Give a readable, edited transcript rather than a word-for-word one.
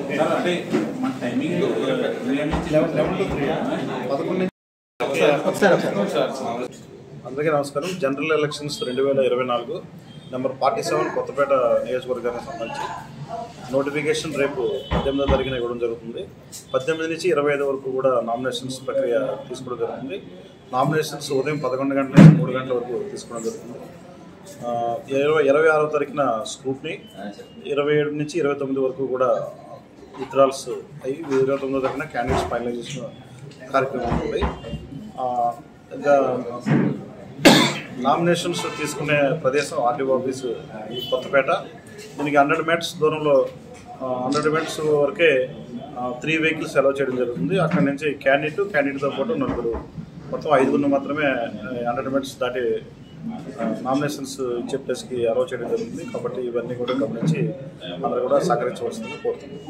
అంటే మన timing 11 to 3 అందరికీ నమస్కారం. జనరల్ ఎలక్షన్స్ 2024 నెంబర్ 47 కొత్తపేట నియోజకవర్గానికి సంబంధించి నోటిఫికేషన్ రేపు 18వ తారీఖున ఇవ్వడం జరుగుతుంది. 18 నుంచి 25 వరకు కూడా నామినేషన్స్ ప్రక్రియ తీసుకోవడం జరుగుతుంది. నామినేషన్స్ ఉదయం 11 గంటల నుంచి 3 గంటల వరకు తీసుకోవడం జరుగుతుంది. 26వ తారీఖున స్క్రూట్నీ, 27 నుంచి 29 వరకు కూడా విత్డ్రాల్స్ అయ్యి 29వ తారీఖున క్యాండిడేట్స్ ఫైనలైజేషన్ కార్యక్రమం ఉంటుంది. ఇంకా నామినేషన్స్ తీసుకునే ప్రదేశం ఆర్టీఓ ఆఫీసు కొత్తపేట. దీనికి 100 మీటర్స్ దూరంలో 100 మీటర్స్ వరకే 3 వెహికల్స్ అలౌ చేయడం జరుగుతుంది. అక్కడి నుంచి క్యాండిడేట్తో పాటు 4 మొత్తం 5 మాత్రమే 100 మీటర్స్ దాటి నామినేషన్స్ ఇచ్చే ప్లేస్కి అలౌ చేయడం జరుగుతుంది. కాబట్టి ఇవన్నీ కూడా గమనించి అందరూ కూడా సహకరించవలసిందిగా కోరుతున్నాం.